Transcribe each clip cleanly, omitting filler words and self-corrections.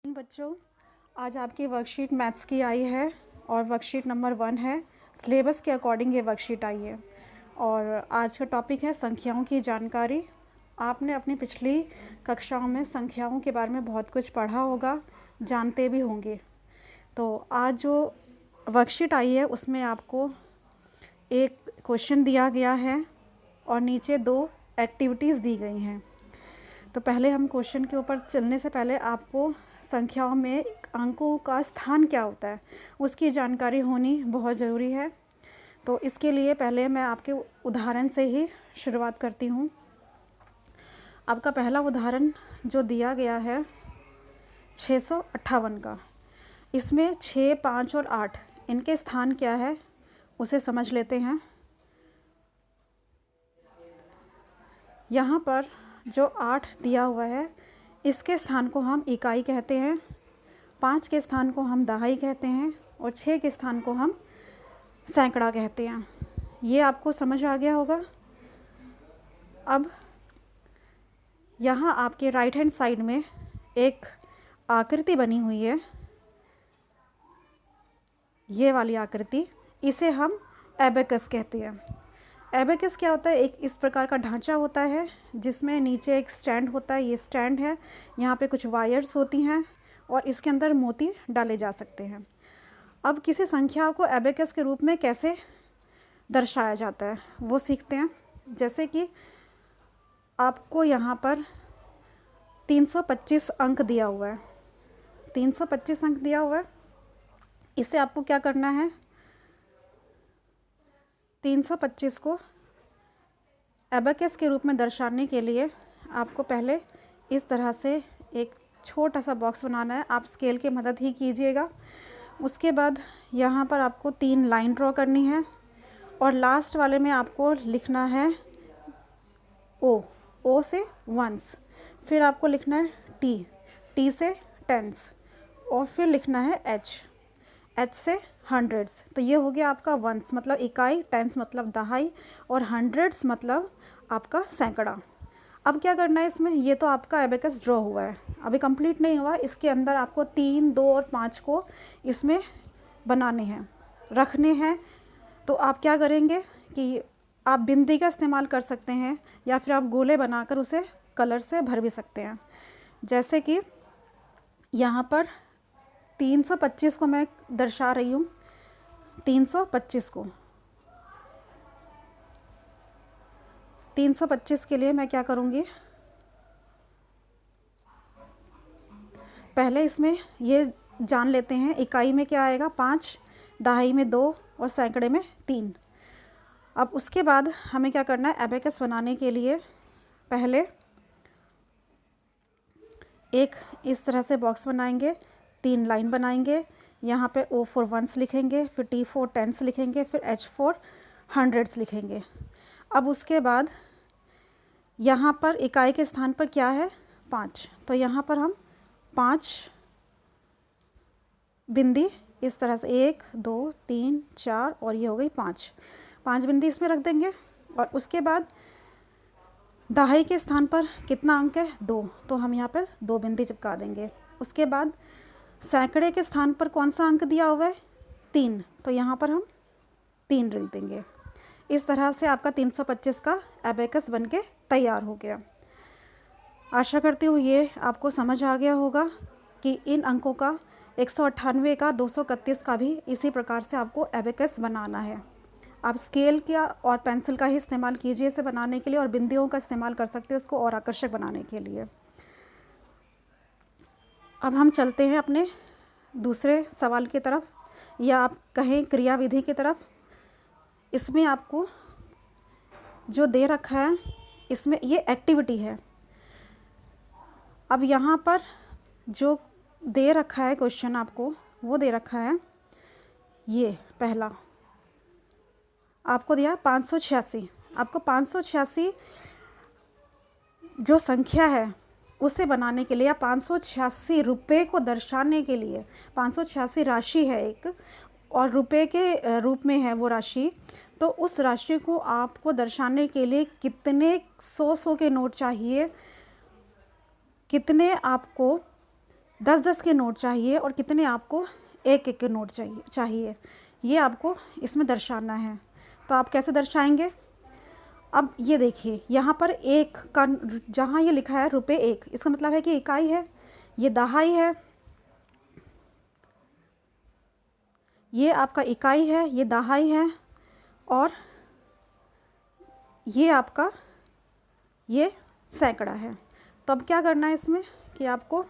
बच्चों, आज आपकी वर्कशीट मैथ्स की आई है और वर्कशीट नंबर 1 है। सिलेबस के अकॉर्डिंग ये वर्कशीट आई है और आज का टॉपिक है संख्याओं की जानकारी। आपने अपनी पिछली कक्षाओं में संख्याओं के बारे में बहुत कुछ पढ़ा होगा, जानते भी होंगे। तो आज जो वर्कशीट आई है उसमें आपको एक क्वेश्चन दिया गया है और नीचे 2 एक्टिविटीज़ दी गई हैं। तो पहले हम क्वेश्चन के ऊपर चलने से पहले आपको संख्याओं में अंकों का स्थान क्या होता है उसकी जानकारी होनी बहुत ज़रूरी है। तो इसके लिए पहले मैं आपके उदाहरण से ही शुरुआत करती हूँ। आपका पहला उदाहरण जो दिया गया है 658 का, इसमें 6, 5 और 8 इनके स्थान क्या है उसे समझ लेते हैं। यहाँ पर जो 8 दिया हुआ है इसके स्थान को हम इकाई कहते हैं, 5 के स्थान को हम दहाई कहते हैं और 6 के स्थान को हम सैकड़ा कहते हैं। ये आपको समझ आ गया होगा। अब यहाँ आपके राइट हैंड साइड में एक आकृति बनी हुई है, ये वाली आकृति, इसे हम एबेकस कहते हैं। एबेकस क्या होता है? एक इस प्रकार का ढांचा होता है जिसमें नीचे एक स्टैंड होता है, ये स्टैंड है, यहाँ पे कुछ वायर्स होती हैं और इसके अंदर मोती डाले जा सकते हैं। अब किसी संख्या को एबेकस के रूप में कैसे दर्शाया जाता है वो सीखते हैं। जैसे कि आपको यहाँ पर 325 अंक दिया हुआ है, 325 अंक दिया हुआ है। इसे आपको क्या करना है? 325 को एबेकस के रूप में दर्शाने के लिए आपको पहले इस तरह से एक छोटा सा बॉक्स बनाना है। आप स्केल की मदद ही कीजिएगा। उसके बाद यहाँ पर आपको 3 लाइन ड्रॉ करनी है और लास्ट वाले में आपको लिखना है ओ से वंस, फिर आपको लिखना है टी से टेंस और फिर लिखना है एच से हंड्रेड्स। तो ये हो गया आपका वंस मतलब इकाई, टेंस मतलब दहाई और हंड्रेड्स मतलब आपका सैकड़ा। अब क्या करना है इसमें? ये तो आपका एबेकस ड्रॉ हुआ है, अभी कंप्लीट नहीं हुआ। इसके अंदर आपको 3, 2 और 5 को इसमें बनाने हैं, रखने हैं। तो आप क्या करेंगे कि आप बिंदी का इस्तेमाल कर सकते हैं या फिर आप गोले बनाकर उसे कलर से भर भी सकते हैं। जैसे कि यहाँ पर 325 को मैं दर्शा रही हूँ, 325 को 325 के लिए मैं क्या करूँगी? पहले इसमें ये जान लेते हैं इकाई में क्या आएगा, 5, दहाई में 2 और सैकड़े में 3। अब उसके बाद हमें क्या करना है? एबेकस बनाने के लिए पहले एक इस तरह से बॉक्स बनाएंगे, 3 लाइन बनाएंगे, यहाँ पे O फॉर वंस लिखेंगे, फिर T फॉर टेंस लिखेंगे, फिर H फॉर हंड्रेड्स लिखेंगे। अब उसके बाद यहाँ पर इकाई के स्थान पर क्या है? 5, तो यहाँ पर हम 5 बिंदी इस तरह से 1, 2, 3, 4 और ये हो गई 5 बिंदी इसमें रख देंगे। और उसके बाद दहाई के स्थान पर कितना अंक है? 2, तो हम यहाँ पर 2 बिंदी चिपका देंगे। उसके बाद सैकड़े के स्थान पर कौन सा अंक दिया हुआ है? 3, तो यहाँ पर हम 3 लिख देंगे। इस तरह से आपका 325 का एबेकस बनके तैयार हो गया। आशा करती हूँ ये आपको समझ आ गया होगा कि इन अंकों का 198 का 231 का भी इसी प्रकार से आपको एबेकस बनाना है। आप स्केल का और पेंसिल का ही इस्तेमाल कीजिए इसे बनाने के लिए और बिंदियों का इस्तेमाल कर सकते हो इसको और आकर्षक बनाने के लिए। अब हम चलते हैं अपने दूसरे सवाल की तरफ, या आप कहें क्रियाविधि की तरफ। इसमें आपको जो दे रखा है इसमें ये एक्टिविटी है। अब यहाँ पर जो दे रखा है क्वेश्चन आपको वो दे रखा है, ये पहला आपको दिया 586। आपको 586 जो संख्या है उसे बनाने के लिए या 586 रुपये को दर्शाने के लिए, 586 राशि है एक और रुपये के रूप में है वो राशि, तो उस राशि को आपको दर्शाने के लिए कितने 100 के नोट चाहिए, कितने आपको 10-10 के नोट चाहिए और कितने आपको 1-1 के नोट चाहिए ये आपको इसमें दर्शाना है। तो आप कैसे दर्शाएंगे? अब ये देखिए, यहाँ पर एक का जहाँ ये लिखा है रुपये 1, इसका मतलब है कि इकाई है, ये दहाई है, ये आपका इकाई है, ये दहाई है, और ये आपका ये सैकड़ा है। तो अब क्या करना है इसमें कि आपको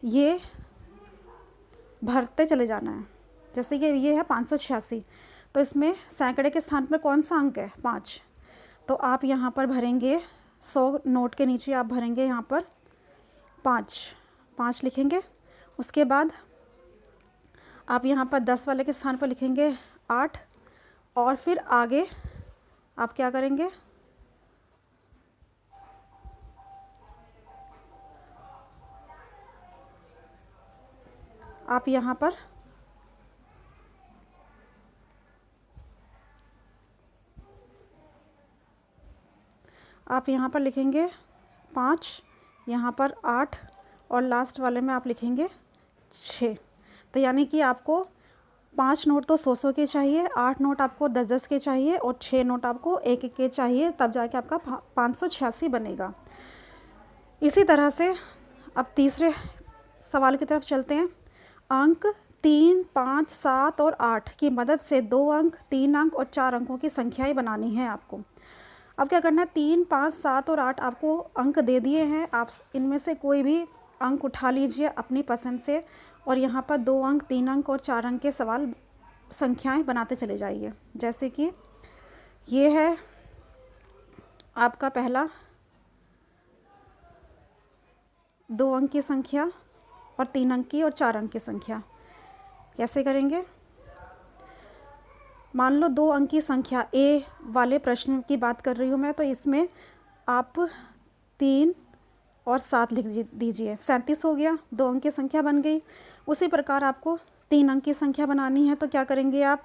ये भरते चले जाना है। जैसे कि ये है 586, तो इसमें सैकड़े के स्थान पर कौन सा अंक है? 5। तो आप यहाँ पर भरेंगे 100 नोट के नीचे आप भरेंगे यहाँ पर 5 लिखेंगे। उसके बाद आप यहाँ पर 10 वाले के स्थान पर लिखेंगे 8, और फिर आगे आप क्या करेंगे? आप यहाँ पर लिखेंगे 5, यहाँ पर 8, और लास्ट वाले में आप लिखेंगे 6। तो यानी कि आपको 5 नोट तो 100 के चाहिए, 8 नोट आपको 10-10 के चाहिए, और 6 नोट आपको 1-1 के चाहिए, तब जाके आपका 586 बनेगा। इसी तरह से अब तीसरे सवाल की तरफ चलते हैं। अंक 3, 5, 7 और 8 की मदद से 2 अंक, 3 अंक और 4 अंकों की संख्याएं बनानी है आपको। अब क्या करना है? 3, 5, 7 और 8 आपको अंक दे दिए हैं, आप इनमें से कोई भी अंक उठा लीजिए अपनी पसंद से, और यहाँ पर 2 अंक, 3 अंक और 4 अंक के सवाल संख्याएं बनाते चले जाइए। जैसे कि ये है आपका पहला 2 अंक की संख्या, और 3 अंक की और 4 अंक की संख्या। कैसे करेंगे? मान लो 2 अंक की संख्या, ए वाले प्रश्न की बात कर रही हूँ मैं, तो इसमें आप 3 और 7 लिख दीजिए, 37 हो गया, 2 अंक की संख्या बन गई। उसी प्रकार आपको 3 अंक की संख्या बनानी है, तो क्या करेंगे आप?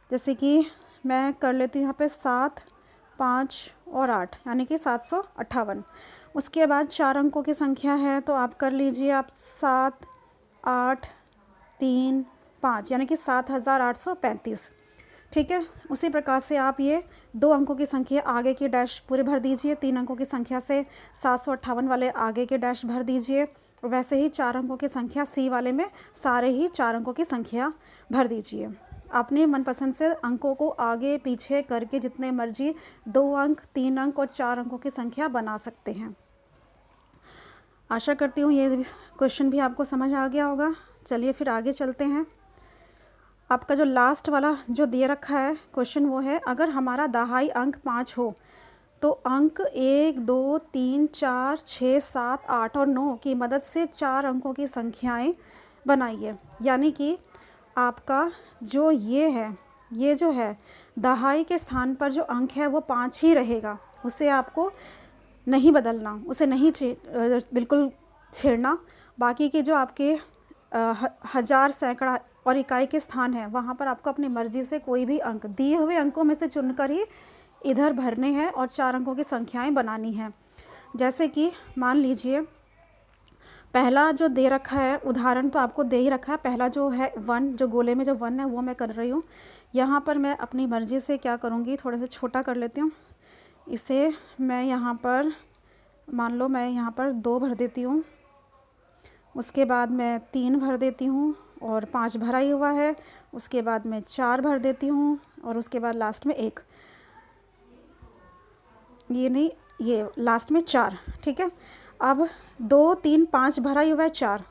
जैसे कि मैं कर लेती हूँ यहाँ पे 7, 5 और 8, यानी कि 758। उसके बाद 4 अंकों की संख्या है, तो आप कर लीजिए आप 7, 8, 3, 5, यानी कि 7835। ठीक है। उसी प्रकार से आप ये 2 अंकों की संख्या आगे की डैश पूरे भर दीजिए, 3 अंकों की संख्या से 758 वाले आगे के डैश भर दीजिए। वैसे ही 4 अंकों की संख्या सी वाले में सारे ही 4 अंकों की संख्या भर दीजिए। अपने मनपसंद से अंकों को आगे पीछे करके जितने मर्जी 2 अंक, 3 अंक और 4 अंकों की संख्या बना सकते हैं। आशा करती हूँ ये क्वेश्चन भी आपको समझ आ गया होगा। चलिए फिर आगे चलते हैं। आपका जो लास्ट वाला जो दिए रखा है क्वेश्चन वो है, अगर हमारा दहाई अंक 5 हो तो अंक 1, 2, 3, 4, 6, 7, 8 और 9 की मदद से 4 अंकों की संख्याएं बनाइए। यानी कि आपका जो ये है, ये जो है दहाई के स्थान पर जो अंक है वो 5 ही रहेगा, उसे आपको नहीं बदलना, उसे नहीं बिल्कुल छेड़ना। बाकी के जो आपके हज़ार, सैकड़ा और इकाई के स्थान हैं वहाँ पर आपको अपनी मर्ज़ी से कोई भी अंक दिए हुए अंकों में से चुनकर ही इधर भरने हैं और 4 अंकों की संख्याएं बनानी हैं। जैसे कि मान लीजिए पहला जो दे रखा है उदाहरण तो आपको दे ही रखा है, पहला जो है 1, जो गोले में जो 1 है वो मैं कर रही हूँ। यहाँ पर मैं अपनी मर्ज़ी से क्या करूँगी, थोड़ा सा छोटा कर लेती हूँ इसे। मैं यहाँ पर मान लो मैं यहाँ पर 2 भर देती हूँ, उसके बाद मैं 3 भर देती हूँ और 5 भरा ही हुआ है, उसके बाद मैं 4 भर देती हूँ और उसके बाद लास्ट में 1, ये नहीं, ये लास्ट में 4। ठीक है। अब 2, 3, 5 भरा ही हुआ है 4,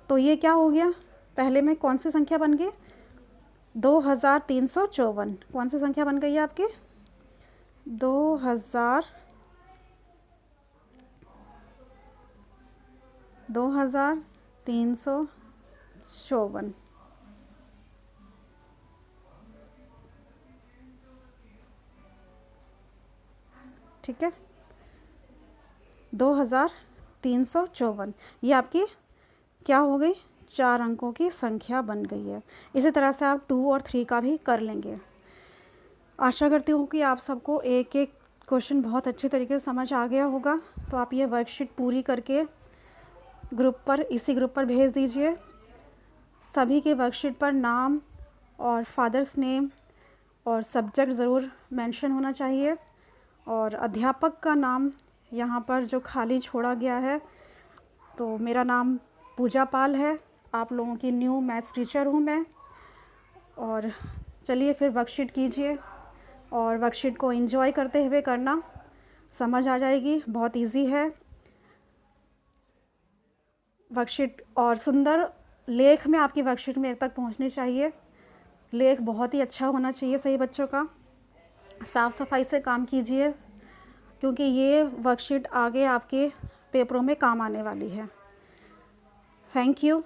तो ये क्या हो गया, पहले में कौन सी संख्या बन गई, 2354। कौन सी संख्या बन गई है आपकी, 2354। ठीक है, 2354 ये आपकी क्या हो गई, 4 अंकों की संख्या बन गई है। इसी तरह से आप 2 और 3 का भी कर लेंगे। आशा करती हूँ कि आप सबको एक एक क्वेश्चन बहुत अच्छे तरीके से समझ आ गया होगा। तो आप ये वर्कशीट पूरी करके ग्रुप पर, इसी ग्रुप पर भेज दीजिए। सभी के वर्कशीट पर नाम और फादर्स नेम और सब्जेक्ट ज़रूर मेंशन होना चाहिए, और अध्यापक का नाम यहाँ पर जो खाली छोड़ा गया है, तो मेरा नाम पूजा पाल है, आप लोगों की न्यू मैथ्स टीचर हूँ मैं। और चलिए फिर वर्कशीट कीजिए, और वर्कशीट को एंजॉय करते हुए करना, समझ आ जाएगी, बहुत इजी है वर्कशीट। और सुंदर लेख में आपकी वर्कशीट मेरे तक पहुंचनी चाहिए। लेख बहुत ही अच्छा होना चाहिए सही बच्चों का। साफ़ सफाई से काम कीजिए, क्योंकि ये वर्कशीट आगे आपके पेपरों में काम आने वाली है। Thank you.